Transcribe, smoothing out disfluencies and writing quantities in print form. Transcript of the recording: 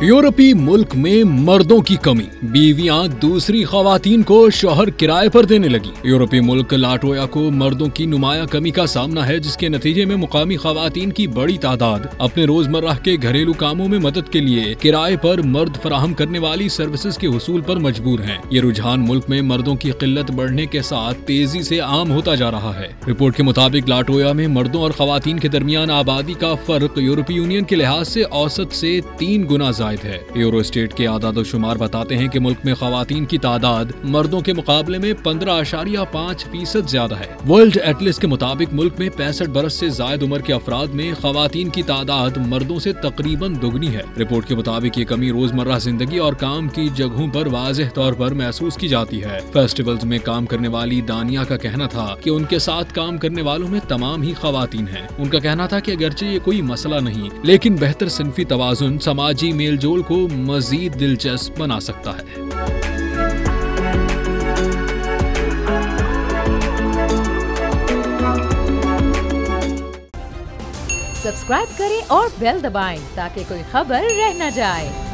यूरोपीय मुल्क में मर्दों की कमी, बीवियां दूसरी खवातीन को शौहर किराए पर देने लगी। यूरोपीय मुल्क लाटविया को मर्दों की नुमाया कमी का सामना है, जिसके नतीजे में मुकामी खवातीन की बड़ी तादाद अपने रोजमर्रा के घरेलू कामों में मदद के लिए किराए पर मर्द फराहम करने वाली सर्विसेज के हुसूल पर मजबूर हैं। ये रुझान मुल्क में मर्दों की किल्लत बढ़ने के साथ तेजी से आम होता जा रहा है। रिपोर्ट के मुताबिक लाटविया में मर्दों और खवातीन के दरमियान आबादी का फर्क यूरोपीय यूनियन के लिहाज से औसत से 3 गुना है। यूरोस्टेट के आदाद-ओ-शुमार बताते हैं कि मुल्क में खवातीन की तादाद मर्दों के मुकाबले में 15.5% ज्यादा है। वर्ल्ड एटलस के मुताबिक मुल्क में 65 बरस से जायद उम्र के अफराद में खवातीन की तादाद मर्दों से तकरीबन दुगनी है। रिपोर्ट के मुताबिक ये कमी रोजमर्रा जिंदगी और काम की जगहों पर वाज़ेह तौर पर महसूस की जाती है। फेस्टिवल्स में काम करने वाली दानिया का कहना था कि उनके साथ काम करने वालों में तमाम ही खवातीन हैं। उनका कहना था कि अगरचे ये कोई मसला नहीं, लेकिन बेहतर सिनफी तवाजुन समाजी मेलजोल को मजीद दिलचस्प बना सकता है। सब्सक्राइब करें और बेल दबाएं ताकि कोई खबर रह न जाए।